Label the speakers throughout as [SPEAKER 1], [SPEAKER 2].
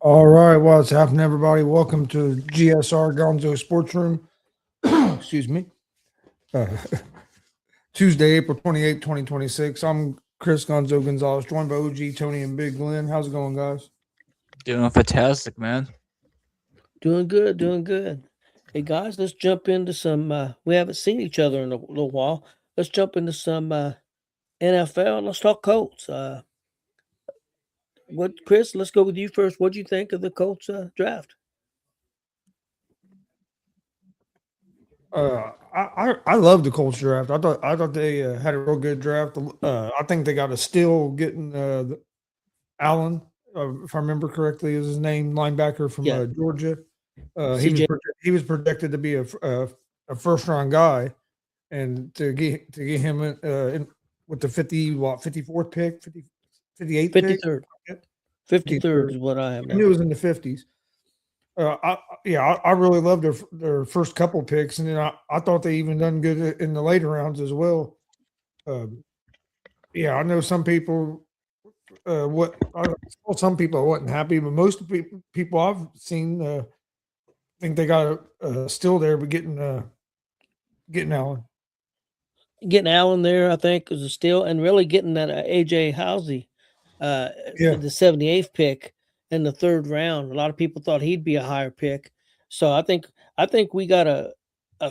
[SPEAKER 1] All right, what's happening, everybody? Welcome to GSR Gonzo Sports Room. Excuse me. Uh, Tuesday, April 28th, 2026. I'm Chris Gonzo'S, joined by OG, Tony, and Big Glenn. How's it going, guys?
[SPEAKER 2] Doing fantastic, man.
[SPEAKER 3] Doing good, doing good. Hey guys, let's jump into some. We haven't seen each other in a little while. Let's jump into some NFL and let's talk Colts. What, Chris? Let's go with you first. What do you think of the Colts draft?
[SPEAKER 1] I love the Colts draft. I thought they had a real good draft. I think they got a steal getting Allen, if I remember correctly, is his name, linebacker from
[SPEAKER 3] Yeah,
[SPEAKER 1] Georgia.
[SPEAKER 3] CJ.
[SPEAKER 1] He was projected to be a first round guy, and to get him with the 54th pick, 58th pick,
[SPEAKER 3] 53rd.
[SPEAKER 1] yeah,
[SPEAKER 3] 53rd
[SPEAKER 1] 53rd.
[SPEAKER 3] is what I have
[SPEAKER 1] I knew
[SPEAKER 3] now.
[SPEAKER 1] it was in the 50s. I really loved their first couple picks, and then I thought they even done good in the later rounds as well. Um, I know some people. Some people wasn't happy, but most of the people I've seen think they got still there, but getting Allen.
[SPEAKER 3] Getting Allen there, I think, was a steal, and really getting that AJ Housey, uh,
[SPEAKER 1] Yeah,
[SPEAKER 3] the 78th pick in the third round. A lot of people thought he'd be a higher pick, so I think we got a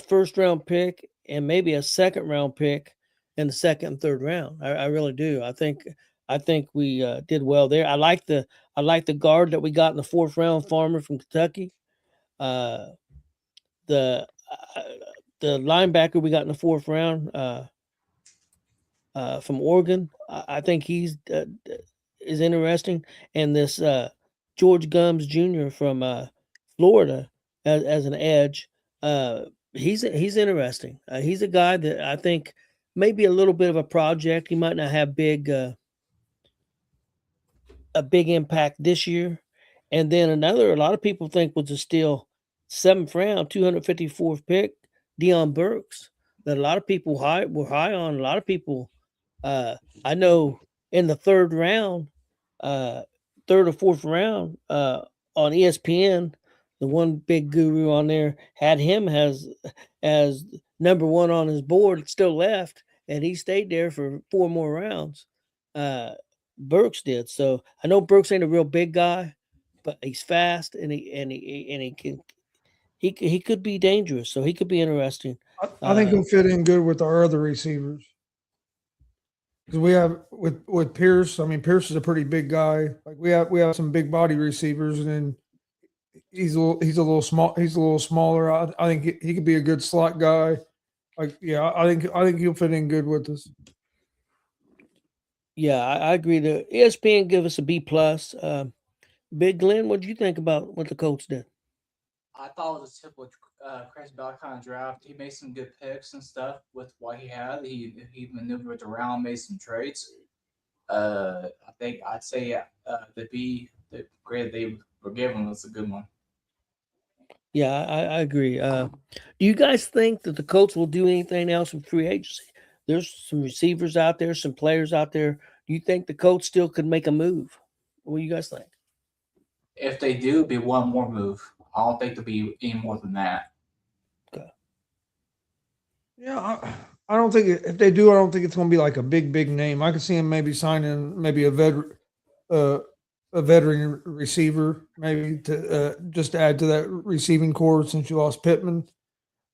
[SPEAKER 3] first round pick and maybe a second round pick in the second and third round. I really do. I think we did well there. I like the guard that we got in the fourth round, Farmer from Kentucky. Uh, the uh, the linebacker we got in the fourth round. From Oregon. I think he's is interesting, and this George Gums Jr. from Florida as an edge. He's interesting. He's a guy that I think maybe a little bit of a project. He might not have a big impact this year. And then another, a lot of people think was a steal, seventh round, 254th pick, Dion Burks, that a lot of people were high on. A lot of people, uh, I know, in the third round, uh, third or fourth round, on ESPN, the one big guru on there had him as number one on his board, still left, and he stayed there for four more rounds. Uh, Burks did. So I know Burks ain't a real big guy, but he's fast and he can he could be dangerous. So he could be interesting.
[SPEAKER 1] I think
[SPEAKER 3] Uh,
[SPEAKER 1] he'll fit in good with our other receivers because we have with Pierce. I mean, Pierce is a pretty big guy. Like we have some big body receivers, and then he's a little small. He's a little smaller. I think he could be a good slot guy. Like, yeah, I think he'll fit in good with us.
[SPEAKER 3] yeah, I agree. The ESPN give us a B plus. Big Glenn, what do you think about what the Colts did?
[SPEAKER 2] I thought it was a typical Chris Bell kind of draft. He made some good picks and stuff with what he had. He maneuvered around, made some trades. I think I'd say the grade they were given was a good one.
[SPEAKER 3] Yeah, I agree. Do you guys think that the Colts will do anything else with free agency? There's some receivers out there, some players out there. Do you think the Colts still could make a move? What do you guys think?
[SPEAKER 2] If they do, it'd be one more move. I don't think there'll be any more than that.
[SPEAKER 3] Okay.
[SPEAKER 1] Yeah, I don't think if they do, I don't think it's going to be like a big name. I could see him maybe signing maybe uh, a veteran receiver, maybe to just to add to that receiving core since you lost Pittman.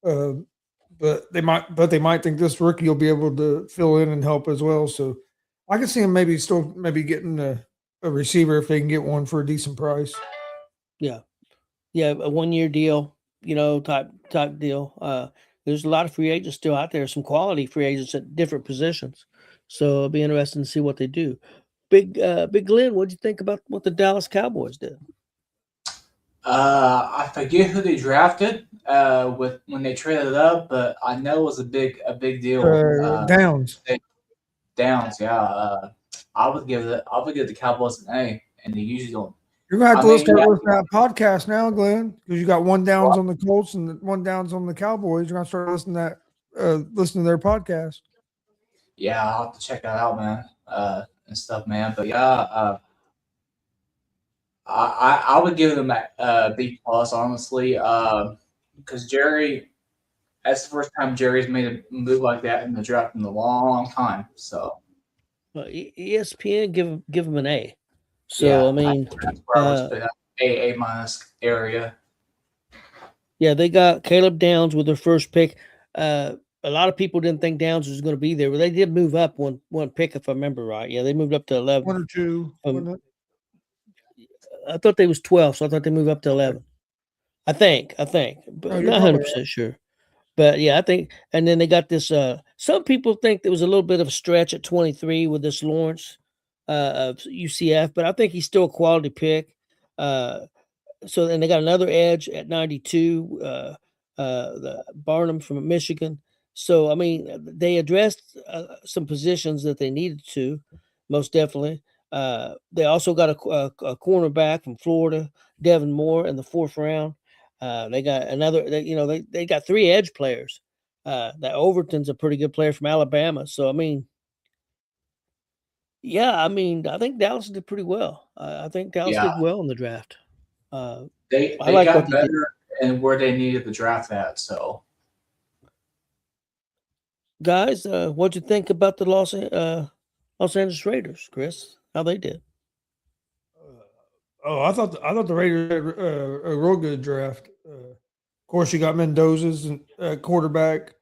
[SPEAKER 1] Uh, but they might think this rookie will be able to fill in and help as well. So I can see him maybe getting a receiver if they can get one for a decent price.
[SPEAKER 3] Yeah. Yeah, a 1 year deal, type deal. There's a lot of free agents still out there, some quality free agents at different positions. So it'll be interesting to see what they do. Big Glenn, what'd you think about what the Dallas Cowboys did?
[SPEAKER 2] I forget who they drafted with when they traded up, but I know it was a big deal.
[SPEAKER 1] Downs.
[SPEAKER 2] They, Downs, yeah. I would give the Cowboys an A, and they usually don't.
[SPEAKER 1] You're gonna have
[SPEAKER 2] I
[SPEAKER 1] to
[SPEAKER 2] mean,
[SPEAKER 1] start
[SPEAKER 2] yeah,
[SPEAKER 1] listening to that podcast now, Glenn, because you got one downs on the Colts and one downs on the Cowboys. You're gonna start listening to their podcast.
[SPEAKER 2] yeah, I'll have to check that out, man, and stuff, man. But yeah, I would give them a B plus, honestly, because Jerry. That's the first time Jerry's made a move like that in the draft in a long time. So
[SPEAKER 3] ESPN give him an A. So
[SPEAKER 2] yeah,
[SPEAKER 3] I mean,
[SPEAKER 2] that's where I was put that A minus area.
[SPEAKER 3] yeah, they got Caleb Downs with their first pick. A lot of people didn't think Downs was going to be there, but they did move up one pick, if I remember right. Yeah, they moved up to 11.
[SPEAKER 1] One or two. Wasn't it?
[SPEAKER 3] I thought they was 12, so I thought they moved up to 11. I think,
[SPEAKER 1] No,
[SPEAKER 3] but
[SPEAKER 1] you're
[SPEAKER 3] not
[SPEAKER 1] probably
[SPEAKER 3] 100% sure. But yeah, I think, and then they got this. Some people think there was a little bit of a stretch at 23 with this Lawrence of UCF, but I think he's still a quality pick. So then they got another edge at 92, the Barnum from Michigan. So I mean, they addressed some positions that they needed to, most definitely. They also got a cornerback from Florida, Devin Moore, in the 4th round. They got another. They got 3 edge players. That Overton's a pretty good player from Alabama. So I mean, yeah, I mean, I think Dallas did pretty well. I think Dallas
[SPEAKER 2] Yeah,
[SPEAKER 3] did well in the draft. Uh, I
[SPEAKER 2] they
[SPEAKER 3] like what
[SPEAKER 2] got
[SPEAKER 3] they did.
[SPEAKER 2] better and where they needed the draft at. So
[SPEAKER 3] Guys, what'd you think about the Los Angeles Raiders, Chris? How they did?
[SPEAKER 1] Oh, I thought the Raiders had a real good draft. Of course, you got Mendoza's and quarterback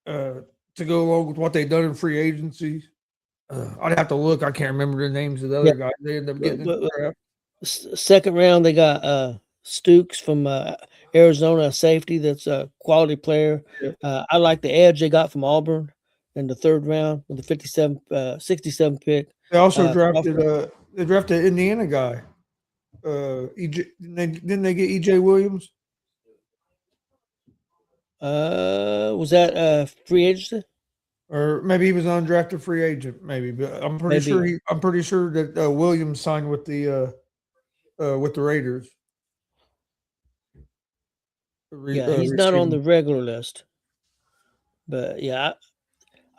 [SPEAKER 1] uh, to go along with what they've done in free agency. I'd have to look. I can't remember the names of the
[SPEAKER 3] Yeah.
[SPEAKER 1] other guys they ended up getting in the draft.
[SPEAKER 3] 2nd round, they got Stukes from Arizona, a safety that's a quality player.
[SPEAKER 1] Yeah.
[SPEAKER 3] I like the edge they got from Auburn in the 3rd round with the 67 pick.
[SPEAKER 1] They also
[SPEAKER 3] Crawford.
[SPEAKER 1] drafted Indiana guy. Didn't they get EJ Williams?
[SPEAKER 3] Was that free agency?
[SPEAKER 1] Or maybe he was an undrafted free agent, maybe. But
[SPEAKER 3] Maybe.
[SPEAKER 1] I'm pretty sure that Williams signed with the Raiders.
[SPEAKER 3] Yeah, he's not on the regular list. But yeah,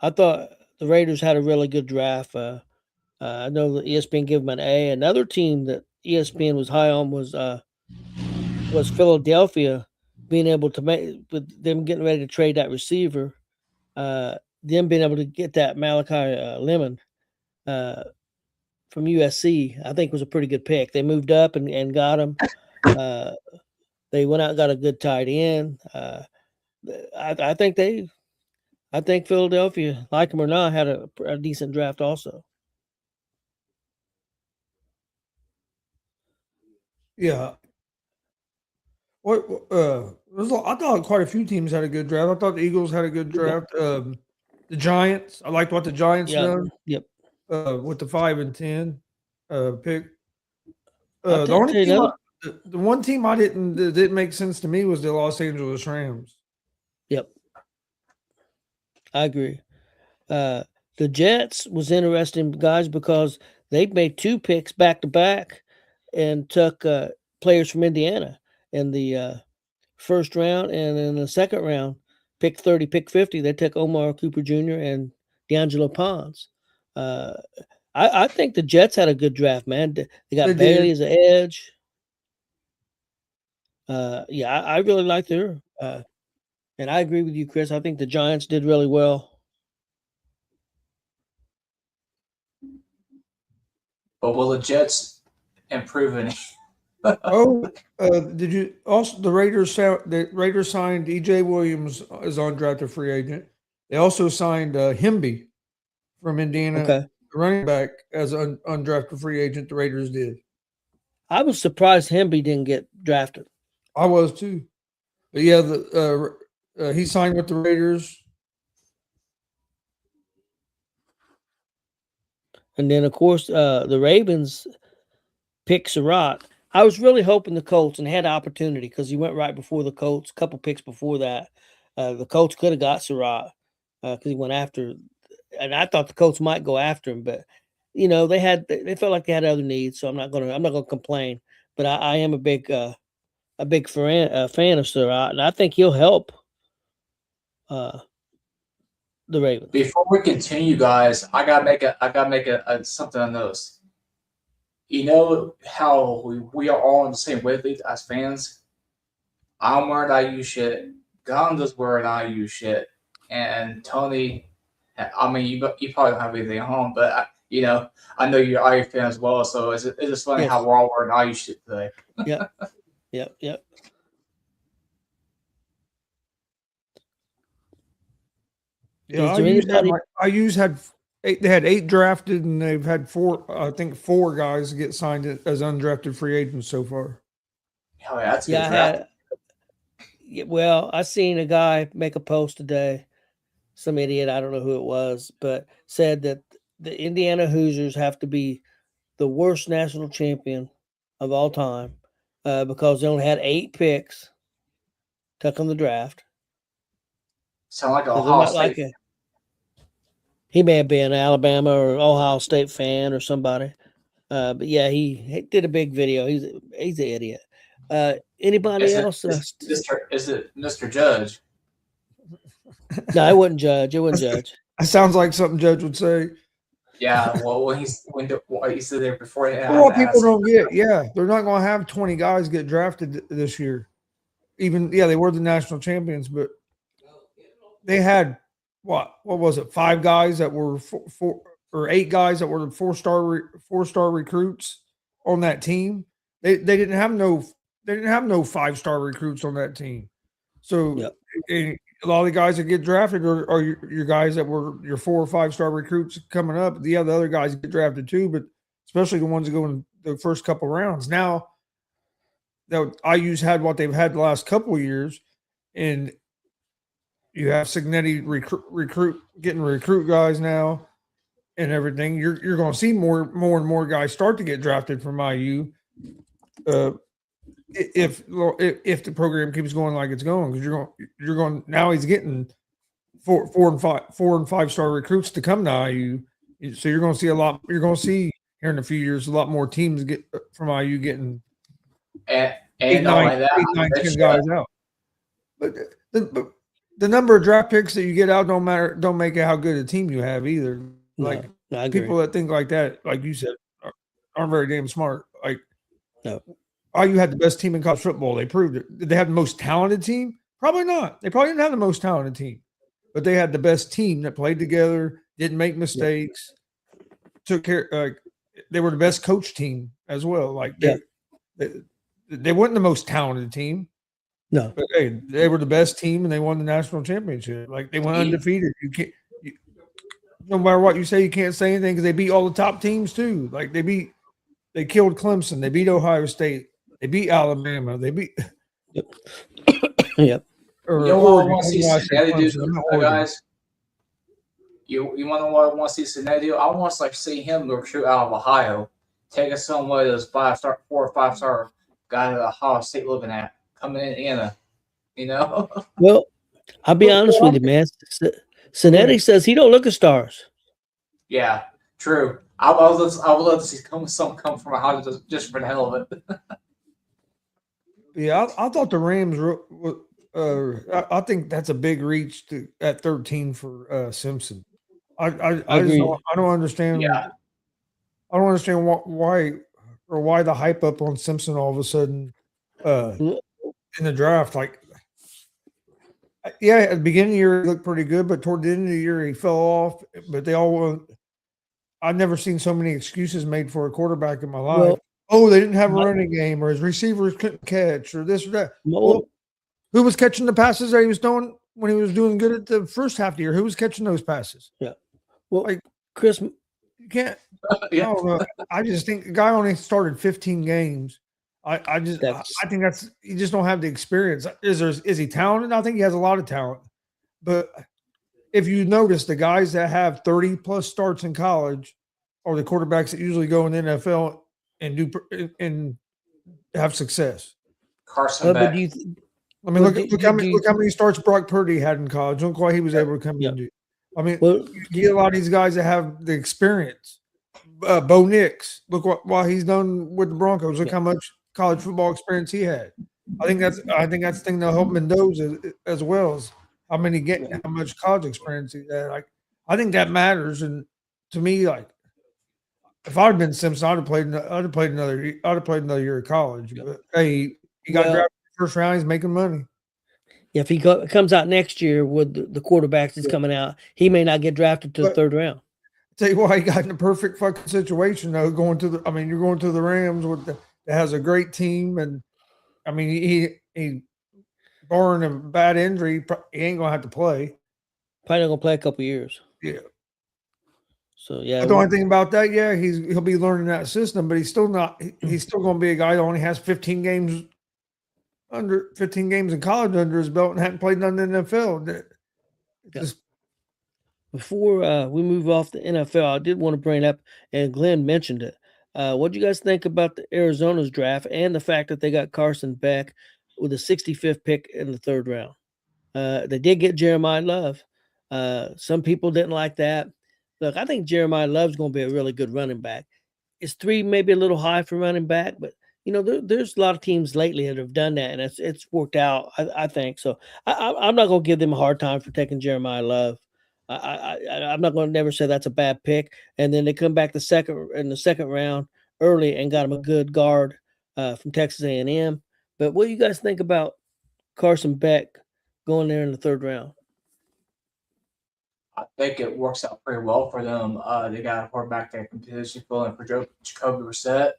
[SPEAKER 3] I thought the Raiders had a really good draft. I know that ESPN gave them an A. Another team that ESPN was high on was Philadelphia, being able to make with them getting ready to trade that receiver. Them being able to get that Malachi Lemon from USC, I think was a pretty good pick. They moved up and got him. They went out and got a good tight end. I think Philadelphia, like them or not, had a decent draft also.
[SPEAKER 1] Yeah. I thought quite a few teams had a good draft. I thought the Eagles had a good draft. The Giants, I liked what the Giants
[SPEAKER 3] Yeah.
[SPEAKER 1] done.
[SPEAKER 3] Yep.
[SPEAKER 1] With the 5 and 10 pick.
[SPEAKER 3] I'll
[SPEAKER 1] The
[SPEAKER 3] tell
[SPEAKER 1] only
[SPEAKER 3] you
[SPEAKER 1] team,
[SPEAKER 3] another.
[SPEAKER 1] the one team that didn't make sense to me was the Los Angeles Rams.
[SPEAKER 3] Yep. I agree. The Jets was interesting, guys, because they made 2 picks back to back and took players from Indiana in the 1st round, and in the 2nd round, pick 30, pick 50. They took Omar Cooper Jr. and D'Angelo Pons. Uh, I think the Jets had a good draft, man. They
[SPEAKER 1] They
[SPEAKER 3] got Bailey
[SPEAKER 1] did.
[SPEAKER 3] as an edge. Yeah, I really like their. And I agree with you, Chris. I think the Giants did really well.
[SPEAKER 2] but will the Jets improve any?
[SPEAKER 1] Oh, did you also the Raiders signed EJ Williams as undrafted free agent. They also signed Hemby from Indiana,
[SPEAKER 3] Okay.
[SPEAKER 1] running back, as an undrafted free agent. The Raiders did.
[SPEAKER 3] I was surprised Hemby didn't get drafted.
[SPEAKER 1] I was too. But yeah, he signed with the Raiders.
[SPEAKER 3] And then, of course, the Ravens picked Surratt. I was really hoping the Colts, and had opportunity because he went right before the Colts, a couple picks before that. The Colts could have got Surratt because he went after, and I thought the Colts might go after him, but they felt like they had other needs, so I'm not gonna complain. But I am a big fan of Surratt, and I think he'll help uh, the Ravens.
[SPEAKER 2] Before we continue, guys, I gotta make a something on those. You know how we are all on the same wavelength as fans. I'm wearing IU shit. Gonzo's wearing IU shit, and Tony. I mean, you probably don't have anything at home, but I know you're IU fan as well. So it's just funny
[SPEAKER 3] Yes.
[SPEAKER 2] how we're all wearing IU shit today.
[SPEAKER 3] Yep.
[SPEAKER 1] Yeah,
[SPEAKER 3] Is there anybody?
[SPEAKER 1] IU's had eight. They had 8 drafted, and they've had 4. I think 4 guys get signed as undrafted free agents so far.
[SPEAKER 2] Hell yeah, that's a good
[SPEAKER 3] Yeah,
[SPEAKER 2] draft.
[SPEAKER 3] well, I seen a guy make a post today. Some idiot, I don't know who it was, but said that the Indiana Hoosiers have to be the worst national champion of all time because they only had 8 picks took on the draft.
[SPEAKER 2] Sound like an
[SPEAKER 3] So they're
[SPEAKER 2] Ohio
[SPEAKER 3] not
[SPEAKER 2] State.
[SPEAKER 3] like he may have been Alabama or Ohio State fan or somebody. But yeah, he did a big video. He's an idiot. Anybody else?
[SPEAKER 2] Is it Mr. Judge?
[SPEAKER 3] No, I wouldn't judge. It wouldn't judge.
[SPEAKER 1] That sounds like something Judge would say.
[SPEAKER 2] Yeah, well, when he said there before,
[SPEAKER 1] Well, people don't get. Yeah, they're not going to have 20 guys get drafted this year. Even they were the national champions, but they had what was it? 5 guys that were 4 or 8 guys that were 4-star recruits on that team. They didn't have no 5-star recruits on that team. So
[SPEAKER 3] Yep.
[SPEAKER 1] a lot of the guys that get drafted are your guys that were your 4 or 5-star recruits coming up. The other guys get drafted too, but especially the ones that go in the first couple rounds. Now that IU's had what they've had the last couple of years, and you have Signetti recruit guys now and everything. You're going to see more and more guys start to get drafted from IU. If the program keeps going like it's going, because you're going now, he's getting 4 and 5-star recruits to come to IU, so you're going to see a lot. You're going to see here in a few years a lot more teams get from IU getting
[SPEAKER 2] and
[SPEAKER 1] 8,
[SPEAKER 2] not
[SPEAKER 1] 9,
[SPEAKER 2] only that,
[SPEAKER 1] 8, 9, 10 guys out. But the number of draft picks that you get out don't make it how good a team you have either. Like
[SPEAKER 3] no, I agree.
[SPEAKER 1] people that think like that, like you said, aren't very damn smart. Like
[SPEAKER 3] No.
[SPEAKER 1] IU had the best team in college football. They proved it. Did they have the most talented team? Probably not. They probably didn't have the most talented team, but they had the best team that played together, didn't make mistakes, took care. They were the best coach team as well. Like they weren't the most talented team.
[SPEAKER 3] No,
[SPEAKER 1] but hey, they were the best team and they won the national championship. Like they went undefeated. No matter what you say, you can't say anything because they beat all the top teams too. Like they killed Clemson. They beat Ohio State. They beat Alabama. They beat.
[SPEAKER 3] Yep.
[SPEAKER 2] You know what I want to see Cincinnati do, guys? You want to know what I want to see Cincinnati do? I want to see him recruit out of Ohio, take us somewhere those 4 or 5-star guy that Ohio State living at, coming in Indiana. You know.
[SPEAKER 3] Well, I'll be honest with you, man. Cincinnati says he don't look at stars.
[SPEAKER 2] Yeah, true. I would love to see some come from Ohio just for the hell of it.
[SPEAKER 1] Yeah, I thought the Rams. I think that's a big reach at 13 for Simpson. I don't understand.
[SPEAKER 2] Yeah.
[SPEAKER 1] I don't understand why the hype up on Simpson all of a sudden in the draft. Like, yeah, at the beginning of the year he looked pretty good, but toward the end of the year he fell off. But I've never seen so many excuses made for a quarterback in my life. They didn't have a running game, or his receivers couldn't catch, or this or that. Well, who was catching the passes that he was throwing when he was doing good at the first half of the year? Who was catching those passes?
[SPEAKER 3] Yeah. Well, like Chris,
[SPEAKER 1] you can't. I don't know. I just think the guy only started 15 games. I think he just don't have the experience. Is he talented? I think he has a lot of talent. But if you notice, the guys that have 30 plus starts in college are the quarterbacks that usually go in the NFL and have success.
[SPEAKER 2] Carson Beck.
[SPEAKER 1] Look how many starts Brock Purdy had in college. Look why he was able to come in and do. I mean, you get a lot of these guys that have the experience. Bo Nix, look what he's done with the Broncos. Look how much college football experience he had. I think that's the thing that'll help Mendoza as well as how much college experience he had. Like, I think that matters. And to me, like, if I'd been Simpson, I'd have played. I'd have played another. I'd have played another year of college.
[SPEAKER 3] Yep.
[SPEAKER 1] But hey, he got
[SPEAKER 3] Well,
[SPEAKER 1] drafted first round. He's making money.
[SPEAKER 3] if he comes out next year with the quarterbacks that's
[SPEAKER 1] Yeah.
[SPEAKER 3] coming out, he may not get drafted to the
[SPEAKER 1] But-
[SPEAKER 3] third round.
[SPEAKER 1] Tell you why, he got in a perfect fucking situation though. Going to the, I mean, you're going to the Rams that has a great team, and I mean, he barring a bad injury, he ain't gonna have to play.
[SPEAKER 3] Probably not gonna play a couple years.
[SPEAKER 1] Yeah.
[SPEAKER 3] So yeah,
[SPEAKER 1] But the only thing about that, yeah, he'll be learning that system, but he's still not. He's still going to be a guy that only has 15 games in college under his belt and hadn't played none in the NFL.
[SPEAKER 3] Yeah.
[SPEAKER 1] Just,
[SPEAKER 3] before we move off the NFL, I did want to bring up, and Glenn mentioned it. What do you guys think about the Arizona's draft and the fact that they got Carson Beck with a 65th pick in the third round? They did get Jeremiah Love. Some people didn't like that. Look, I think Jeremiah Love's going to be a really good running back. Is 3 maybe a little high for running back, but you know there's a lot of teams lately that have done that, and it's worked out. I think so. I'm not going to give them a hard time for taking Jeremiah Love. I'm not going to never say that's a bad pick. And then they come back in the second round early and got him a good guard from Texas A&M. But what do you guys think about Carson Beck going there in the third round?
[SPEAKER 2] I think it works out pretty well for them. They got a quarterback that can position fill in for Jacoby Brissett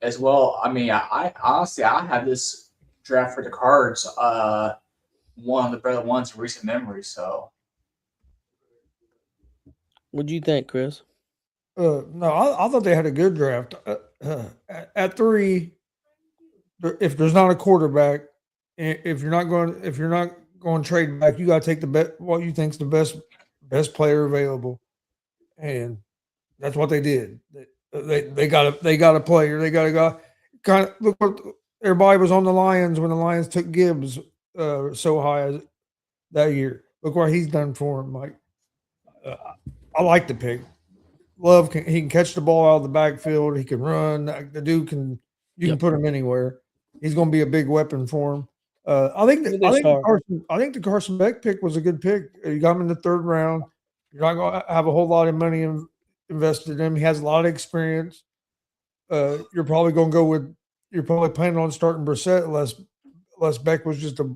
[SPEAKER 2] as well. I mean, I honestly I have this draft for the Cards one of the better ones in recent memory. So,
[SPEAKER 3] What do you think, Chris?
[SPEAKER 1] no, I thought they had a good draft at 3. If there's not a quarterback, if you're not going to trade back, you got to take what you think's the best player available, and that's what they did. They got a player. They got a guy. Kind of look what everybody was on the Lions when the Lions took Gibbs so high that year. Look what he's done for him. Like I like the pick. Love he can catch the ball out of the backfield. He can run. The dude can can put him anywhere. He's going to be a big weapon for him. I think the Carson Beck pick was a good pick. You got him in the third round. You're not going to have a whole lot of money invested in him. He has a lot of experience. You're probably going to go with. You're probably planning on starting Brissett unless Beck was just a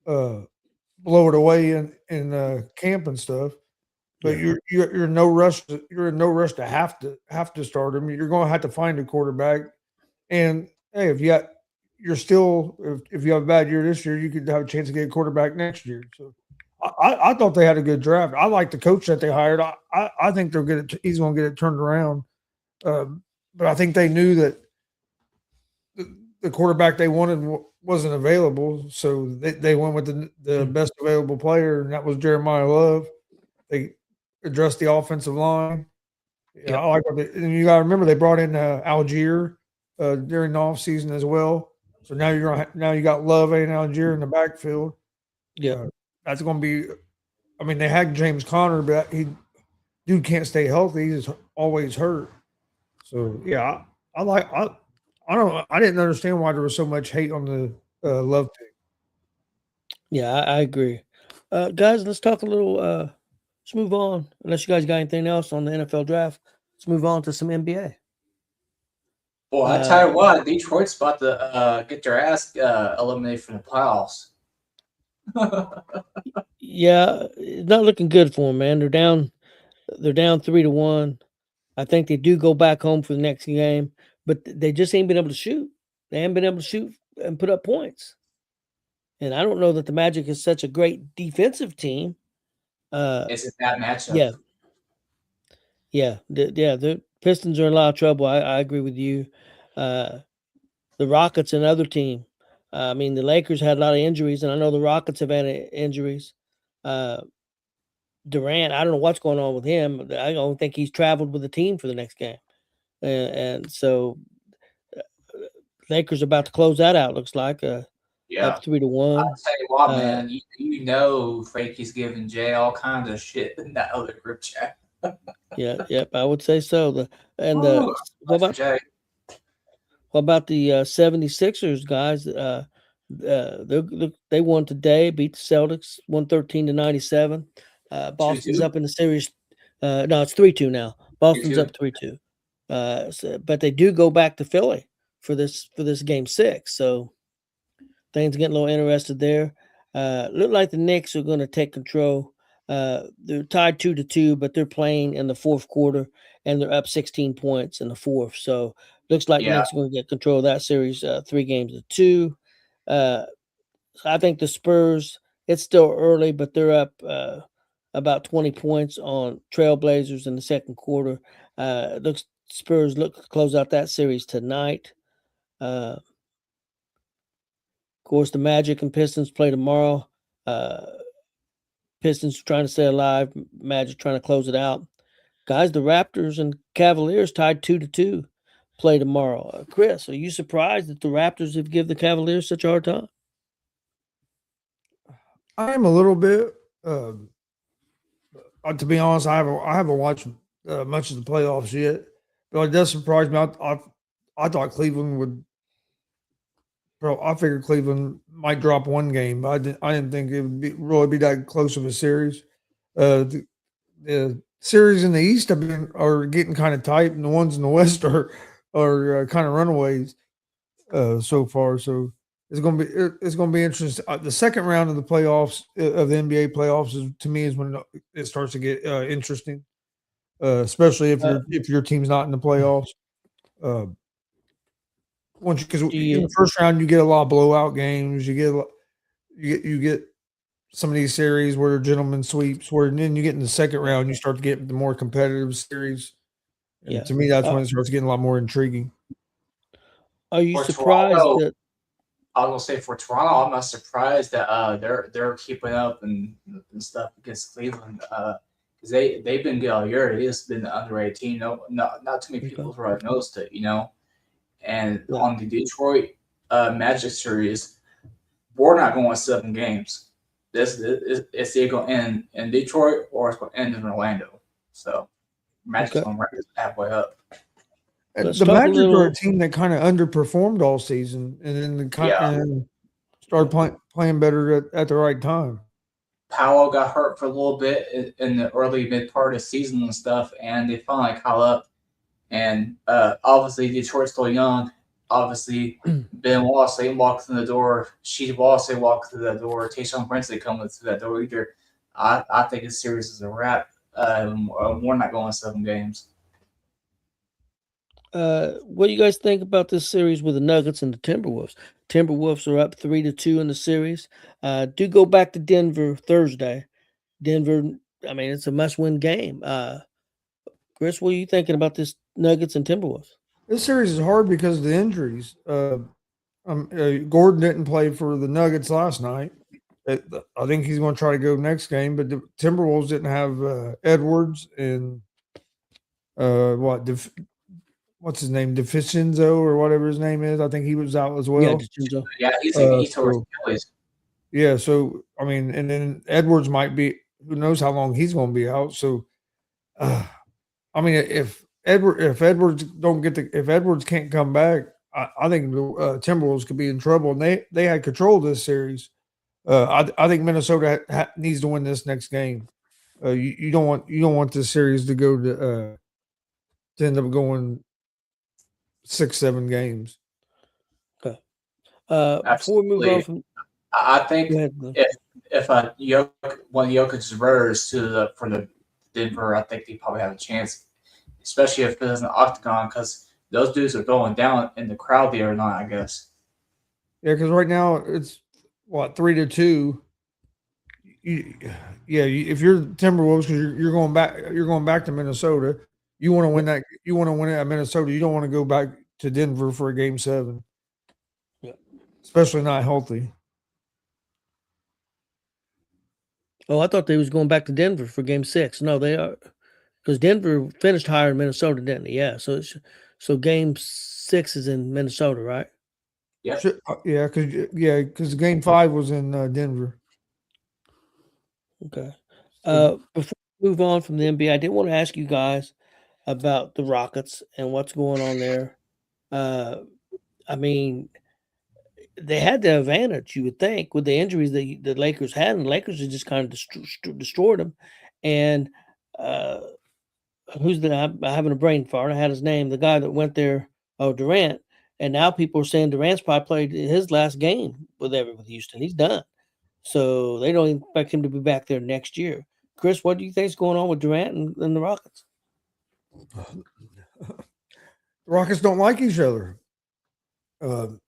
[SPEAKER 1] blow it away in camp and stuff. But you're in no rush. You're in no rush to have to start him. You're going to have to find a quarterback. And hey, if you have a bad year this year, you could have a chance to get a quarterback next year. So I thought they had a good draft. I like the coach that they hired. I think he's going to get it turned around. But I think they knew that the quarterback they wanted wasn't available, so they went with the best available player, and that was Jeremiah Love. They addressed the offensive line. Yeah, I like and you got to remember they brought in Algier during the offseason as well. So now you got Love and Algier in the backfield.
[SPEAKER 3] Yeah,
[SPEAKER 1] that's going to be. I mean, they had James Conner, but dude can't stay healthy. He's always hurt. So yeah, I didn't understand why there was so much hate on the Love pick.
[SPEAKER 3] Yeah, I agree. Guys, let's talk a little. Let's move on. Unless you guys got anything else on the NFL draft, let's move on to some NBA.
[SPEAKER 2] Boy, I tell you what, Detroit's about to get their ass eliminated from the playoffs.
[SPEAKER 3] Yeah, it's not looking good for them, man. They're down 3-1. I think they do go back home for the next game, but they just ain't been able to shoot. They haven't been able to shoot and put up points. And I don't know that the Magic is such a great defensive team.
[SPEAKER 2] It's a bad matchup.
[SPEAKER 3] Yeah. The Pistons are in a lot of trouble. I agree with you. The Rockets, another team. I mean, the Lakers had a lot of injuries, and I know the Rockets have had injuries. Durant, I don't know what's going on with him. I don't think he's traveled with the team for the next game. And so Lakers about to close that out, looks like. Up 3-1.
[SPEAKER 2] I'll tell you what, man, you know Frankie's giving Jay all kinds of shit in that other group chat.
[SPEAKER 3] Yep, I would say so. What about the 76ers, guys? They won today, beat the Celtics 113-97. Boston's
[SPEAKER 2] 2-2?
[SPEAKER 3] up in the series. No, it's 3-2 now. Boston's
[SPEAKER 2] 3-2.
[SPEAKER 3] up 3-2. But they do go back to Philly for this game 6. So things getting a little interested there. Look like the Knicks are going to take control. They're tied 2-2, but they're playing in the fourth quarter and they're up 16 points in the fourth. So looks like the
[SPEAKER 2] Yeah.
[SPEAKER 3] Knicks are going to get control of that series 3-2. I think the Spurs, it's still early, but they're up about 20 points on Trailblazers in the second quarter. Spurs look to close out that series tonight. Of course, the Magic and Pistons play tomorrow. Pistons trying to stay alive. Magic trying to close it out. Guys, the Raptors and Cavaliers tied 2-2 play tomorrow. Chris, are you surprised that the Raptors have given the Cavaliers such a hard time?
[SPEAKER 1] I am a little bit. To be honest, I haven't watched much of the playoffs yet, but it does surprise me. I thought Cleveland would. Bro, I figured Cleveland might drop one game, but I didn't think it would really be that close of a series. The series in the East are getting kind of tight, and the ones in the West are kind of runaways so far. So it's gonna be interesting. The second round of the playoffs of the NBA playoffs to me is when it starts to get interesting, especially if your team's not in the playoffs. Because in the first round you get a lot of blowout games, you get some of these series where gentlemen sweeps, where then you get in the second round, you start to get the more competitive series. And to me, that's when it starts getting a lot more intriguing.
[SPEAKER 3] Are you
[SPEAKER 2] For
[SPEAKER 3] surprised
[SPEAKER 2] Toronto,
[SPEAKER 3] that?
[SPEAKER 2] I was gonna say for Toronto, I'm not surprised that they're keeping up and stuff against Cleveland because they've been good all year. It has been an underrated team. No, not too many people have really noticed it, And on the Detroit Magic series, we're not going 7 games. It's either going to end in Detroit or it's going to end in Orlando. So Magic's going to wrap this halfway up.
[SPEAKER 1] The Magic are a team that kind of underperformed all season, and then started playing better at the right time.
[SPEAKER 2] Powell got hurt for a little bit in the early mid part of the season and stuff, and they finally caught up. And obviously, Detroit's still young. Obviously, Ben Wallace walked through the door. Sheed Wallace walked through that door. Tayshaun Prince coming through that door either. I think this series is a wrap. We're not going 7 games.
[SPEAKER 3] What do you guys think about this series with the Nuggets and the Timberwolves? Timberwolves are up 3-2 in the series. Do go back to Denver Thursday. Denver, I mean, it's a must-win game. Chris, what are you thinking about this Nuggets and Timberwolves?
[SPEAKER 1] This series is hard because of the injuries. Gordon didn't play for the Nuggets last night. I think he's going to try to go next game, but the Timberwolves didn't have Edwards and what's his name, DeFicenzo or whatever his name is. I think he was out as well.
[SPEAKER 3] Yeah, DeFicenzo.
[SPEAKER 2] Yeah, he's tore his Achilles.
[SPEAKER 1] Yeah, so I mean, and then Edwards might be. Who knows how long he's going to be out? So, I mean, if Edwards can't come back, I think the Timberwolves could be in trouble. And they had control of this series. I think Minnesota needs to win this next game. You don't want this series to go to end up going 6-7 games.
[SPEAKER 3] Okay. Before we move on from,
[SPEAKER 2] I think if one of Jokic's brothers for the Denver, I think they probably have a chance, especially if there's an octagon, because those dudes are going down in the crowd the other night, I guess.
[SPEAKER 1] Yeah, because right now it's 3-2. If you're Timberwolves, because you're going back to Minnesota, you want to win that. You want to win it at Minnesota. You don't want to go back to Denver for a game 7.
[SPEAKER 3] Yeah,
[SPEAKER 1] especially not healthy.
[SPEAKER 3] Oh, I thought they was going back to Denver for game 6. No, they are, because Denver finished higher in Minnesota, didn't they? Yeah, so game 6 is in Minnesota, right?
[SPEAKER 2] Yeah.
[SPEAKER 1] Because game 5 was in Denver.
[SPEAKER 3] Okay. Before we move on from the NBA, I did want to ask you guys about the Rockets and what's going on there. I mean, they had the advantage, you would think, with the injuries that the Lakers had, and the Lakers had just kind of destroyed them. And who's the I'm having a brain fart. I had his name. The guy that went there, Durant, and now people are saying Durant's probably played his last game with Houston. He's done, so they don't expect him to be back there next year. Chris, what do you think's going on with Durant and the Rockets?
[SPEAKER 1] The Rockets don't like each other. Durant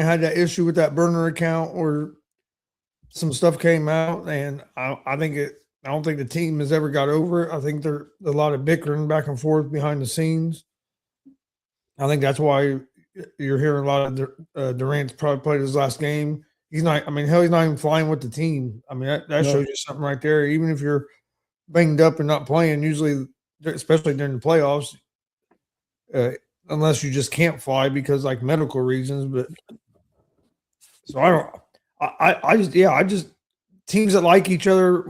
[SPEAKER 1] had that issue with that burner account where some stuff came out, and I think it. I don't think the team has ever got over it. I think there's a lot of bickering back and forth behind the scenes. I think that's why you're hearing a lot of Durant's probably played his last game. He's not. I mean, hell, he's not even flying with the team. I mean, that
[SPEAKER 3] No.
[SPEAKER 1] shows you something right there. Even if you're banged up and not playing, usually, especially during the playoffs, unless you just can't fly because like medical reasons. But so I don't. I just teams that like each other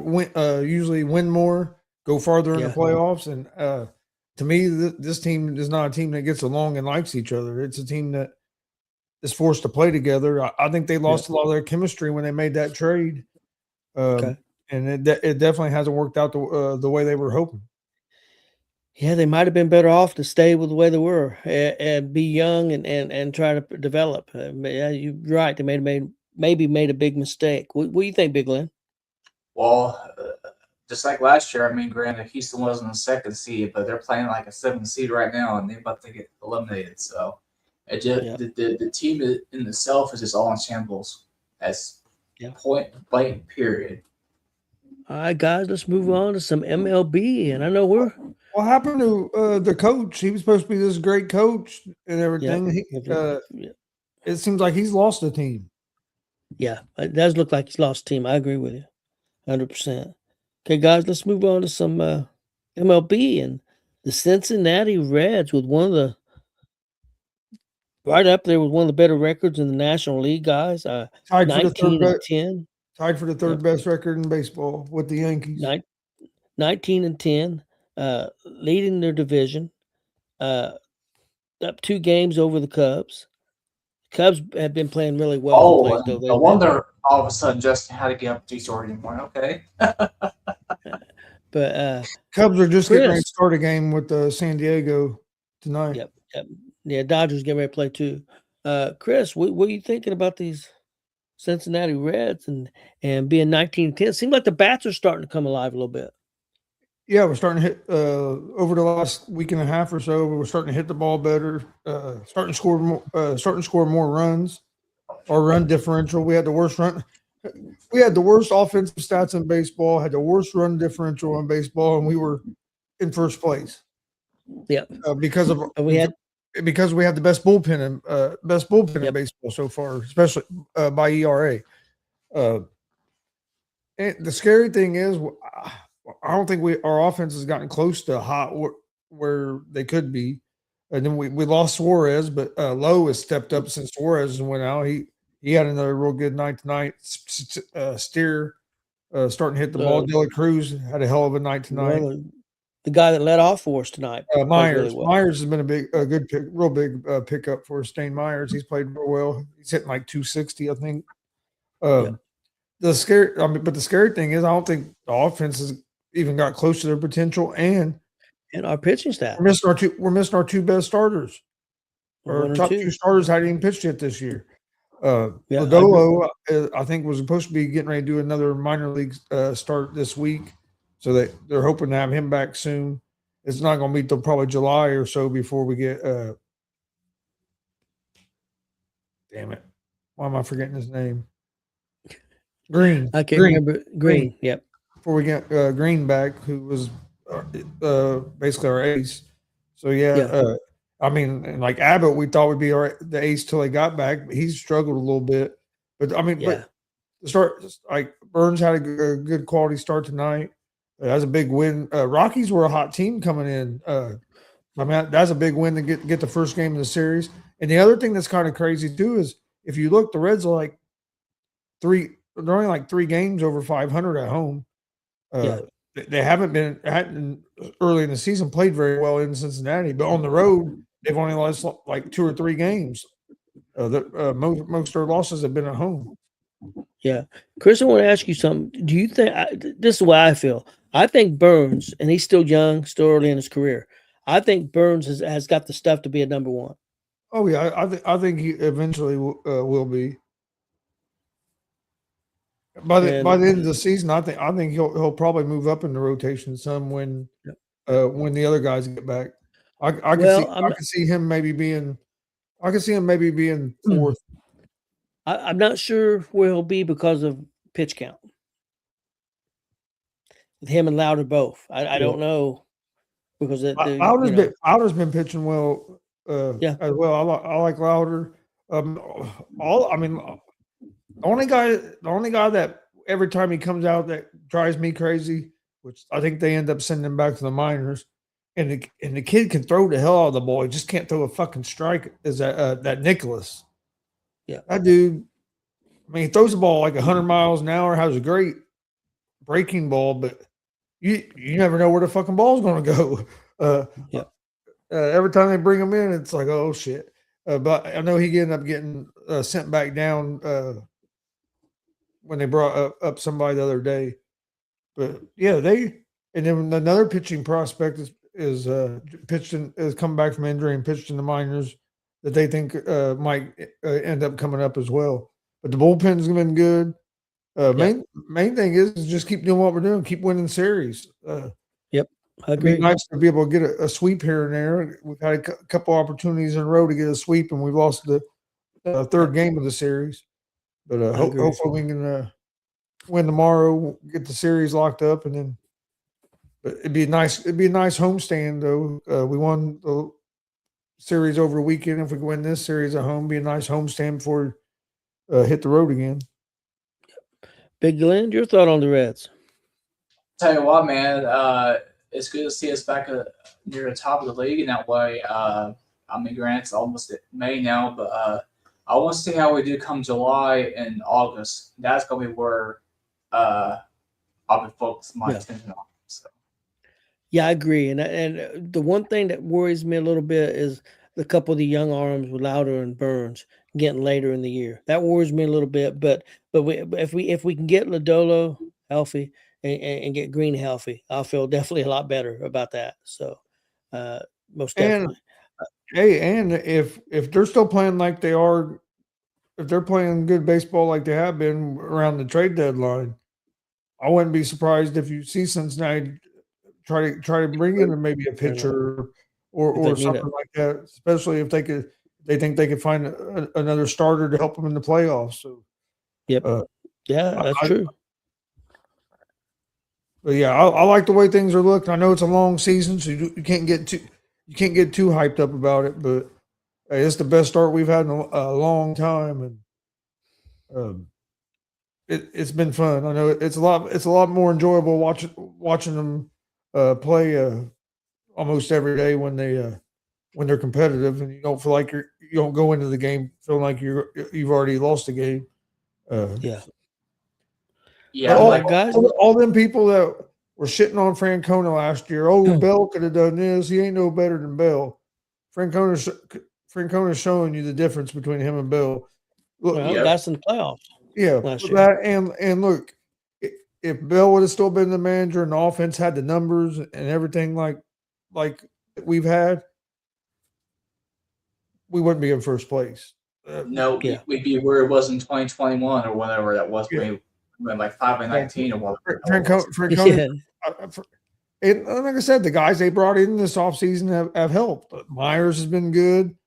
[SPEAKER 1] usually win more, go farther in the
[SPEAKER 3] Yeah.
[SPEAKER 1] playoffs, and to me, this team is not a team that gets along and likes each other. It's a team that is forced to play together. I think they lost a lot of their chemistry when they made that trade,
[SPEAKER 3] Okay.
[SPEAKER 1] and it definitely hasn't worked out the way they were hoping.
[SPEAKER 3] Yeah, they might have been better off to stay with the way they were and be young and try to develop. Yeah, you're right. They maybe made a big mistake. What do you think, Big Lynn?
[SPEAKER 2] Well, just like last year, I mean, granted, Houston wasn't the second seed, but they're playing like a 7th seed right now, and they're about to get eliminated. So, it just the team in itself is just all in shambles. As point blank. Period.
[SPEAKER 3] All right, guys, let's move on to some MLB. And I know we're
[SPEAKER 1] What happened to the coach? He was supposed to be this great coach and everything. It seems like he's lost the team.
[SPEAKER 3] Yeah, it does look like he's lost team. I agree with you 100%. Okay, guys, let's move on to some MLB and the Cincinnati Reds with right up there with one of the better records in the National League, guys. 19 and 10.
[SPEAKER 1] Tied for the third best record in baseball with the Yankees.
[SPEAKER 3] 19 and 10, leading their division, up 2 games over the Cubs. Cubs have been playing really well.
[SPEAKER 2] Oh, no wonder all of a sudden Justin had to get up to story anymore. Okay.
[SPEAKER 3] But
[SPEAKER 1] Cubs are just getting ready to start a game with San Diego tonight.
[SPEAKER 3] Yep. Yeah, Dodgers getting ready to play too. Chris, what are you thinking about these Cincinnati Reds and being 19-10? Seems like the bats are starting to come alive a little bit.
[SPEAKER 1] Yeah, we're starting to hit over the last week and a half or so. We're starting to hit the ball better, starting to score more runs. Our run differential, we had the worst offensive stats in baseball, had the worst run differential in baseball, and we were in first place.
[SPEAKER 3] Yeah,
[SPEAKER 1] because we had the best bullpen in baseball so far, especially by ERA. And the scary thing is, I don't think our offense has gotten close to hot where they could be. And then we lost Suarez, but Lowe has stepped up since Suarez went out. He had another real good night tonight. Steer starting to hit the ball. De La Cruz had a hell of a night tonight.
[SPEAKER 3] Well, the guy that led off for us tonight,
[SPEAKER 1] Myers.
[SPEAKER 3] Really well.
[SPEAKER 1] Myers has been a good pick, real big pickup for Stain Myers. He's played real well. He's hitting like 260, I think. The scary thing is, I don't think the offense has even got close to their potential, and
[SPEAKER 3] our pitching staff.
[SPEAKER 1] We're missing our 2 best starters. Our top 2 starters hadn't even pitched yet this year. Lodolo, I think, was supposed to be getting ready to do another minor league start this week, so they're hoping to have him back soon. It's not going to be till probably July or so before we get. Damn it! Why am I forgetting his name? Green.
[SPEAKER 3] I can't remember. Green. Yep.
[SPEAKER 1] Before we get Green back, who was basically our ace. So I mean, like Abbott, we thought would be the ace till he got back. But he's struggled a little bit. But I mean, but the start, like Burns had a good quality start tonight. That's a big win. Rockies were a hot team coming in. I mean, that's a big win to get the first game of the series. And the other thing that's kind of crazy too is if you look, the Reds are they're only like 3 games over 500 at home. They hadn't early in the season played very well in Cincinnati, but on the road they've only lost like 2 or 3 games. Most of their losses have been at home.
[SPEAKER 3] Yeah, Chris, I want to ask you something. Do you think this is the way I feel? I think Burns, and he's still young, still early in his career. I think Burns has got the stuff to be a number one.
[SPEAKER 1] Oh yeah, I think he eventually will be by
[SPEAKER 3] And
[SPEAKER 1] the end of the season. I think he'll probably move up in the rotation some when the other guys get back. I could see
[SPEAKER 3] well, I'm
[SPEAKER 1] him maybe being fourth.
[SPEAKER 3] I'm not sure where he'll be because of pitch count with him and Louder both. I
[SPEAKER 1] Yeah.
[SPEAKER 3] don't know because
[SPEAKER 1] Louder's been pitching well
[SPEAKER 3] yeah.
[SPEAKER 1] as well. I like Louder. All I mean, the only guy that every time he comes out that drives me crazy, which I think they end up sending him back to the minors, and the kid can throw the hell out of the ball. He just can't throw a fucking strike. Is that Nicholas?
[SPEAKER 3] Yeah.
[SPEAKER 1] That dude. I mean, he throws the ball like 100 miles an hour. Has a great breaking ball, but you never know where the fucking ball's going to go. Uh,
[SPEAKER 3] Yeah.
[SPEAKER 1] every time they bring him in, it's like, oh shit. But I know he ended up getting sent back down when they brought up somebody the other day. But yeah, and then another pitching prospect is come back from injury and pitched in the minors that they think might end up coming up as well. But the bullpen's been good.
[SPEAKER 3] Yeah.
[SPEAKER 1] Main thing is just keep doing what we're doing, keep winning series.
[SPEAKER 3] Yep. I
[SPEAKER 1] It'd be
[SPEAKER 3] agree.
[SPEAKER 1] nice to be able to get a sweep here and there. We've had a couple opportunities in a row to get a sweep, and we've lost the third game of the series. But
[SPEAKER 3] I agree.
[SPEAKER 1] hopefully we can win tomorrow, get the series locked up, and then. But it'd be nice. It'd be a nice homestand though. We won the series over the weekend. If we can win this series at home, be a nice homestand before hit the road again.
[SPEAKER 3] Big Glenn, your thought on the Reds?
[SPEAKER 2] Tell you what, man, it's good to see us back near the top of the league in that way. I mean, granted, it's almost May now, but I want to see how we do come July and August. That's going to be where I'll be focusing my attention on. So.
[SPEAKER 3] Yeah, I agree. And the one thing that worries me a little bit is the couple of the young arms with Louder and Burns getting later in the year. That worries me a little bit. But if we can get Lodolo healthy and get Green healthy, I'll feel definitely a lot better about that. So most
[SPEAKER 1] And
[SPEAKER 3] definitely.
[SPEAKER 1] and if they're still playing like they are, if they're playing good baseball like they have been around the trade deadline, I wouldn't be surprised if you see Cincinnati try to bring in maybe a pitcher
[SPEAKER 3] If they
[SPEAKER 1] or
[SPEAKER 3] need
[SPEAKER 1] something like that, especially if they think they could find another starter to help them in the playoffs. So,
[SPEAKER 3] Yep. Yeah, that's true.
[SPEAKER 1] But yeah, I like the way things are looking. I know it's a long season, so you can't get too hyped up about it. But hey, it's the best start we've had in a long time, and it's been fun. I know it's a lot more enjoyable watching them play almost every day when they're competitive, and you don't feel like you don't go into the game feeling like you've already lost the game.
[SPEAKER 3] Yeah.
[SPEAKER 2] Yeah,
[SPEAKER 3] guys.
[SPEAKER 1] All them people that were shitting on Francona last year. Oh, Bell could have done this. He ain't no better than Bell. Francona's showing you the difference between him and Bell. Look,
[SPEAKER 3] Well, that's in the playoffs.
[SPEAKER 1] yeah,
[SPEAKER 3] last year.
[SPEAKER 1] that and look, if Bell would have still been the manager and the offense had the numbers and everything like we've had, we wouldn't be in first place.
[SPEAKER 2] No,
[SPEAKER 3] Yeah.
[SPEAKER 2] we'd be where it was in 2021 or whatever that was.
[SPEAKER 1] Yeah.
[SPEAKER 2] We went like 5-19 or whatever.
[SPEAKER 1] Francona,
[SPEAKER 3] Yeah.
[SPEAKER 1] and like I said, the guys they brought in this offseason have helped. Myers has been good.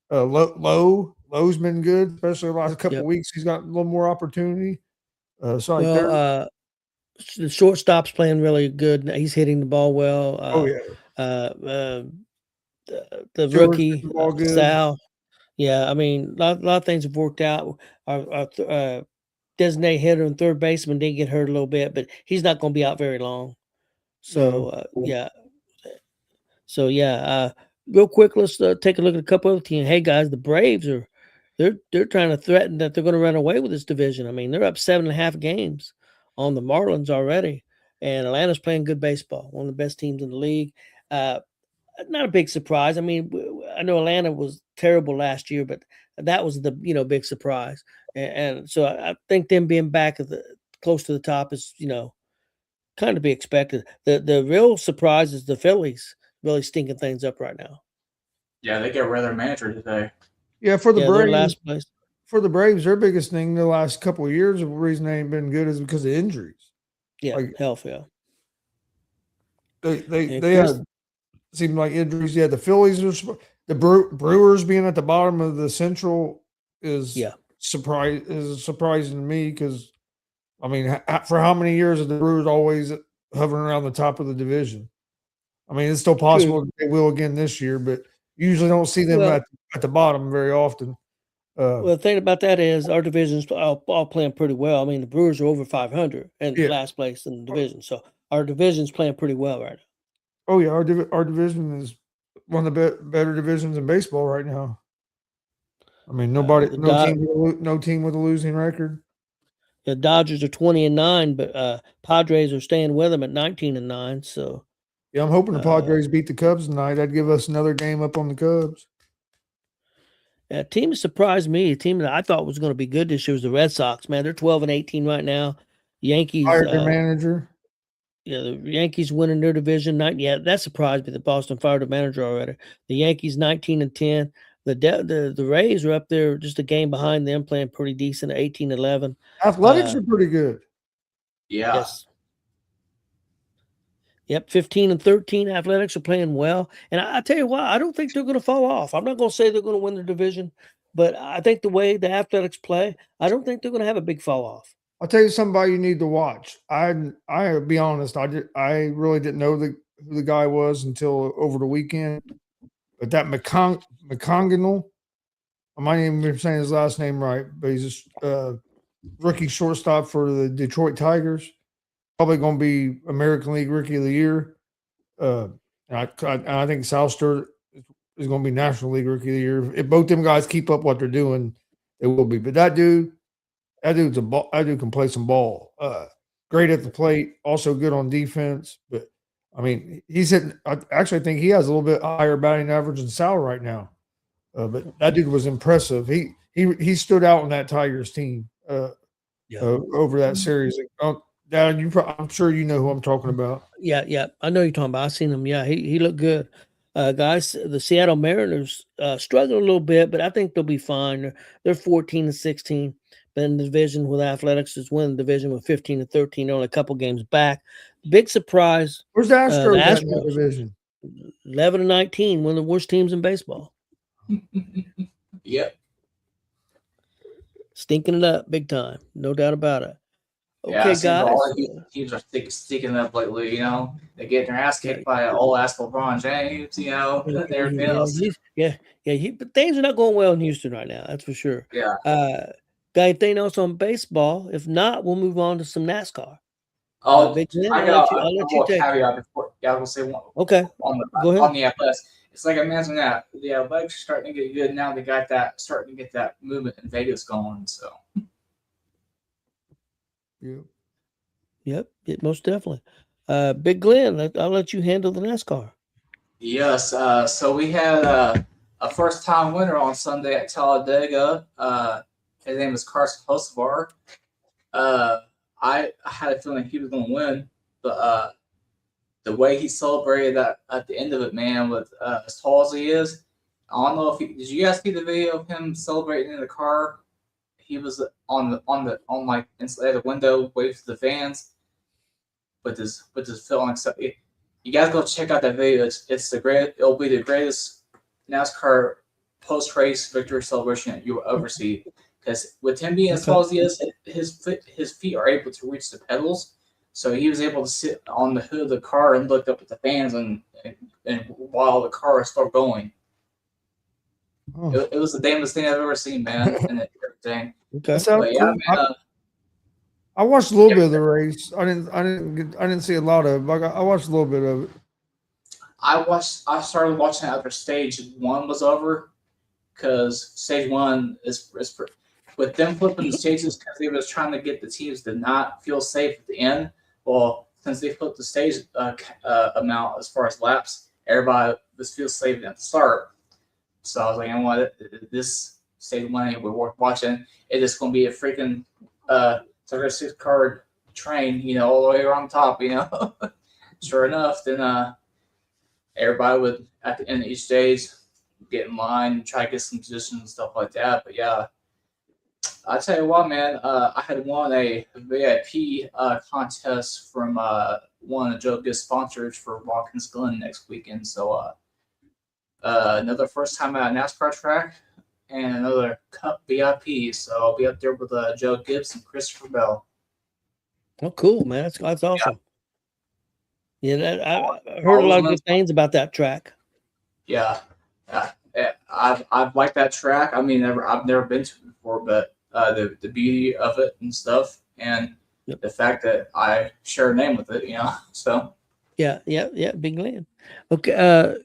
[SPEAKER 1] Lowe's been good, especially the last couple of weeks. He's got a little more opportunity. So
[SPEAKER 3] well, the shortstop's playing really good. He's hitting the ball well.
[SPEAKER 1] oh yeah,
[SPEAKER 3] The rookie Sal. Yeah, I mean, a lot of things have worked out. Our designated hitter and third baseman did get hurt a little bit, but he's not going to be out very long. So yeah. So yeah. Real quick, let's take a look at a couple other teams. Hey guys, the Braves they're trying to threaten that they're going to run away with this division. I mean, they're up 7.5 games on the Marlins already, and Atlanta's playing good baseball. One of the best teams in the league. Not a big surprise. I mean, I know Atlanta was terrible last year, but that was the big surprise. And so I think them being back close to the top is kind kind of be expected. The real surprise is the Phillies really stinking things up right now.
[SPEAKER 2] Yeah, they get rid of their manager today.
[SPEAKER 1] Yeah, for the
[SPEAKER 3] Yeah, they're
[SPEAKER 1] Braves,
[SPEAKER 3] last place.
[SPEAKER 1] their biggest thing the last couple of years, the reason they ain't been good is because of injuries.
[SPEAKER 3] Yeah,
[SPEAKER 1] Like
[SPEAKER 3] health, yeah. And
[SPEAKER 1] they
[SPEAKER 3] Chris,
[SPEAKER 1] had seemed like injuries. Yeah, the Phillies are Brewers being at the bottom of the Central is
[SPEAKER 3] yeah,
[SPEAKER 1] surprising to me because I mean, for how many years have the Brewers always hovering around the top of the division? I mean, it's still
[SPEAKER 3] true.
[SPEAKER 1] possible that they will again this year, but you usually don't see them
[SPEAKER 3] Well,
[SPEAKER 1] at the bottom very often.
[SPEAKER 3] well, the thing about that is our division's all playing pretty well. I mean, the Brewers are over 500 and
[SPEAKER 1] Yeah.
[SPEAKER 3] last place in the division, so our division's playing pretty well right now.
[SPEAKER 1] Oh yeah, our division is one of the better divisions in baseball right now. I mean,
[SPEAKER 3] The
[SPEAKER 1] no team with a losing record.
[SPEAKER 3] The Dodgers are 20-9, but Padres are staying with them at 19-9. So
[SPEAKER 1] Yeah, I'm hoping the
[SPEAKER 3] uh,
[SPEAKER 1] Padres beat the Cubs tonight. That'd give us another game up on the Cubs.
[SPEAKER 3] a team that surprised me, a team that I thought was going to be good this year was the Red Sox. Man, they're 12-18 right now. Yankees,
[SPEAKER 1] Fired their manager.
[SPEAKER 3] yeah, the Yankees winning their division. Yeah, that surprised me. The Boston fired the manager already. The Yankees 19-10. The Rays are up there just a game behind them, playing pretty decent at 18-11.
[SPEAKER 1] Athletics are pretty good.
[SPEAKER 2] Yeah.
[SPEAKER 3] Yes. Yep, 15-13. Athletics are playing well. And I tell you what, I don't think they're going to fall off. I'm not going to say they're going to win the division, but I think the way the Athletics play, I don't think they're going to have a big fall off.
[SPEAKER 1] I'll tell you somebody you need to watch. I be honest, I really didn't know who the guy was until over the weekend. But that McConganel, I might even be saying his last name right, but he's a rookie shortstop for the Detroit Tigers. Probably going to be American League Rookie of the Year. And I think South Sturt is going to be National League Rookie of the Year. If both them guys keep up what they're doing, they will be. But that dude can play some ball. Great at the plate, also good on defense. But I mean, he's hitting. I actually think he has a little bit higher batting average than Sal right now. But that dude was impressive. He stood out on that Tigers team over that series. Dad, I'm sure you know who I'm talking about.
[SPEAKER 3] Yeah. I know you're talking about. I seen him. Yeah, he looked good. Guys, the Seattle Mariners struggling a little bit, but I think they'll be fine. They're 14-16. But in the division with Athletics is winning the division with 15-13. They're only a couple games back. Big surprise.
[SPEAKER 1] Where's the
[SPEAKER 3] The
[SPEAKER 1] Astros at in that
[SPEAKER 3] Astros
[SPEAKER 1] division?
[SPEAKER 3] 11-19, one of the worst teams in baseball.
[SPEAKER 2] Yep.
[SPEAKER 3] Stinking it up big time. No doubt about it.
[SPEAKER 2] Yeah,
[SPEAKER 3] Okay,
[SPEAKER 2] it seems
[SPEAKER 3] guys.
[SPEAKER 2] all the teams are sticking up lately. They get their ass kicked by an old ass LeBron James. Everything else.
[SPEAKER 3] But things are not going well in Houston right now. That's for sure.
[SPEAKER 2] Yeah.
[SPEAKER 3] Got anything else on baseball? If not, we'll move on to some NASCAR.
[SPEAKER 2] Oh,
[SPEAKER 3] Big Glenn,
[SPEAKER 2] I
[SPEAKER 3] I'll
[SPEAKER 2] got
[SPEAKER 3] let you
[SPEAKER 2] a
[SPEAKER 3] take it.
[SPEAKER 2] caveat before. Yeah, I will say one.
[SPEAKER 3] Okay, go ahead.
[SPEAKER 2] On the Athletics, it's like imagine that the Athletics are starting to get good now. They got that starting to get that movement in Vegas going. So.
[SPEAKER 1] Yeah.
[SPEAKER 3] Yep, most definitely. Big Glenn, I'll let you handle the NASCAR.
[SPEAKER 2] Yes. So we had a first-time winner on Sunday at Talladega. His name is Carson Hocevar. I had a feeling he was going to win, but the way he celebrated that at the end of it, man, with as tall as he is, I don't know if did you guys see the video of him celebrating in the car? He was on like inside the window, waving to the fans with his feeling. So you guys go check out that video. It's the great. It'll be the greatest NASCAR post-race victory celebration you will ever see. Because with him being as tall as he is, his feet are able to reach the pedals. So he was able to sit on the hood of the car and look up at the fans and while the car started going.
[SPEAKER 1] Oh.
[SPEAKER 2] It was the damnedest thing I've ever seen, man. And everything.
[SPEAKER 3] Okay.
[SPEAKER 2] But yeah, man,
[SPEAKER 1] I watched a little bit of the race. I didn't see a lot of it, but I watched a little bit of it.
[SPEAKER 2] I started watching it after stage 1 was over, because stage 1 is with them flipping the stages because they was trying to get the teams to not feel safe at the end. Well, since they flipped the stage amount as far as laps, everybody was feel safe at the start. So I was like, you know what, this stage 1 ain't worth watching. It is going to be a freaking 36 card train, all the way around top, Sure enough, then everybody would at the end of each days get in line and try to get some positions and stuff like that. But yeah, I tell you what, man, I had won a VIP contest from one of Joe Gibbs sponsors for Watkins Glen next weekend. So another first time at a NASCAR track and another Cup VIP. So I'll be up there with Joe Gibbs and Christopher Bell.
[SPEAKER 3] Oh, cool, man. That's awesome. Yeah, I heard a lot of good things about that track.
[SPEAKER 2] Yeah, I've liked that track. I mean, I've never been to it before, but the beauty of it and stuff, and the fact that I share a name with it, So
[SPEAKER 3] yeah, big land. Okay,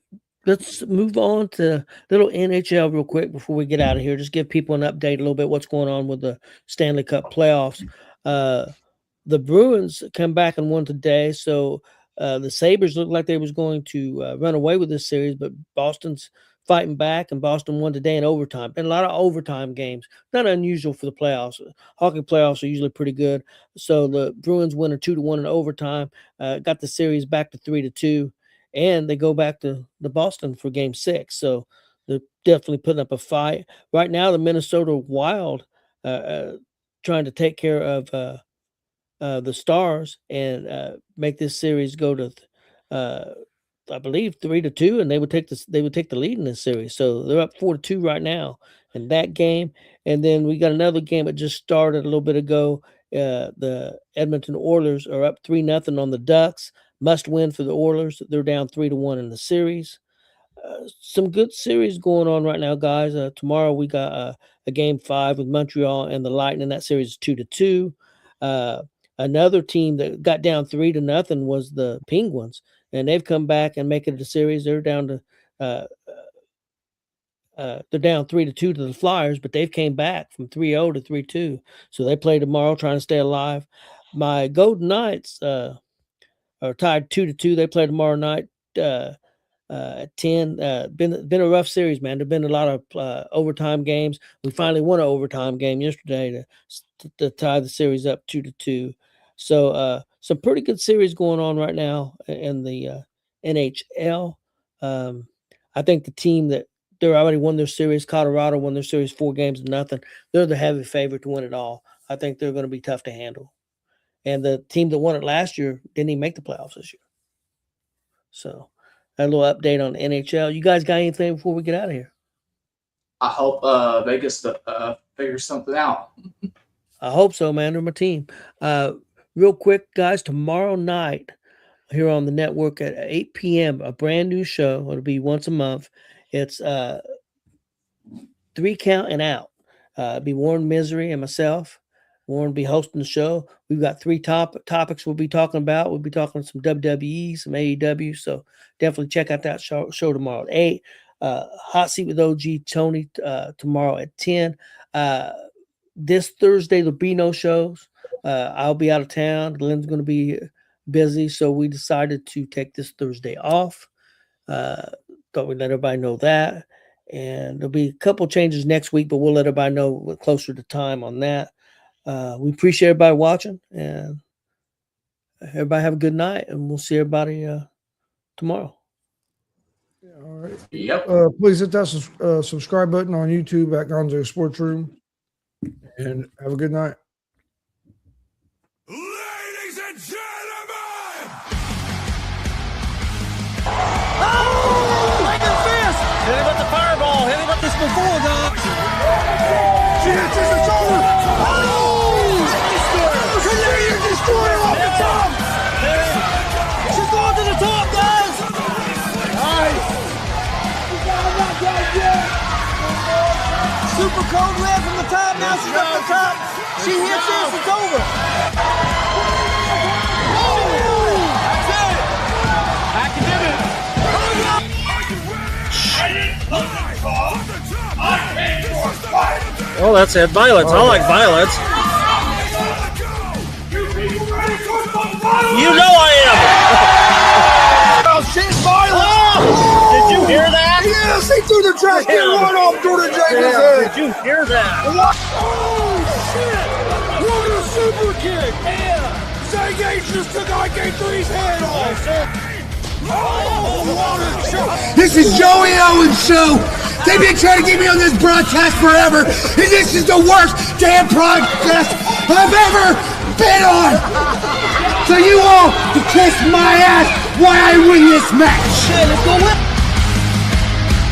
[SPEAKER 3] let's move on to little NHL real quick before we get out of here. Just give people an update a little bit what's going on with the Stanley Cup playoffs. The Bruins come back and won today, so the Sabres looked like they was going to run away with this series, but Boston's fighting back, and Boston won today in overtime. Been a lot of overtime games. Not unusual for the playoffs. Hockey playoffs are usually pretty good. So the Bruins win a 2-1 in overtime, got the series back to 3-2, and they go back to the Boston for Game 6. So they're definitely putting up a fight. Right now, the Minnesota Wild trying to take care of the Stars and make this series go to I believe 3-2, and they would take the lead in this series. So they're up 4-2 right now in that game. And then we got another game that just started a little bit ago. The Edmonton Oilers are up 3-0 on the Ducks. Must win for the Oilers. They're down 3-1 in the series. Some good series going on right now, guys. Tomorrow we got a game 5 with Montreal and the Lightning. That series is 2-2. Another team that got down 3-0 was the Penguins, and they've come back and make it a series. They're down to they're down 3-2 to the Flyers, but they've came back from 3-0 to 3-2. So they play tomorrow, trying to stay alive. My Golden Knights are tied 2-2. They play tomorrow night at 10. Been a rough series, man. There've been a lot of overtime games. We finally won an overtime game yesterday to tie the series up 2-2. So some pretty good series going on right now in the NHL. I think the team that they're already won their series, Colorado won their series 4-0. They're the heavy favorite to win it all. I think they're going to be tough to handle. And the team that won it last year didn't even make the playoffs this year. So a little update on the NHL. You guys got anything before we get out of here?
[SPEAKER 2] I hope Vegas figures something out.
[SPEAKER 3] I hope so, man. They're my team. Real quick, guys, tomorrow night here on the network at 8 p.m., a brand new show. It'll be once a month. It's 3 Count and Out. It'll be Warren Misery and myself. Warren will be hosting the show. We've got 3 topics we'll be talking about. We'll be talking some WWE, some AEW. So definitely check out that show tomorrow at 8. Hot Seat with OG Tony tomorrow at 10. This Thursday, there'll be no shows. I'll be out of town. Glenn's going to be busy. So we decided to take this Thursday off. Thought we'd let everybody know that. And there'll be a couple changes next week, but we'll let everybody know closer to time on that. We appreciate everybody watching, and everybody have a good night, and we'll see everybody tomorrow.
[SPEAKER 1] Yeah, all right.
[SPEAKER 2] Yep.
[SPEAKER 1] Please hit that subscribe button on YouTube at Gonzo'S Sports Room, and have a good night.
[SPEAKER 4] Ladies and gentlemen!
[SPEAKER 5] Oh! Like a fist! Hit him with the fireball. Hit him with this before, dog.
[SPEAKER 4] She hits his shoulder! Oh! Canadian Destroyer off the top!
[SPEAKER 5] She's going to the top, guys!
[SPEAKER 4] Nice!
[SPEAKER 5] Super cold red from the top. Now she's up the top. She hits this, it's over. Oh! That's it! Academic.
[SPEAKER 6] Oh, that's Ed Violets. I like Violets. You know I am.
[SPEAKER 4] Oh, she's violent!
[SPEAKER 6] Oh, did you hear that?
[SPEAKER 4] Yes, he threw the trash can right off Jordan Jenkins' head!
[SPEAKER 6] Did you hear that?
[SPEAKER 4] What? Oh, shit! What a super kick!
[SPEAKER 5] Yeah!
[SPEAKER 4] Zay Gage just took IK3's head off. Oh, what a shot.
[SPEAKER 7] This is Joey Owens' show. They've been trying to get me on this broadcast forever, and this is the worst damn broadcast I've ever been on. So you all can kiss my ass while I win this match.
[SPEAKER 3] Okay, let's go whip.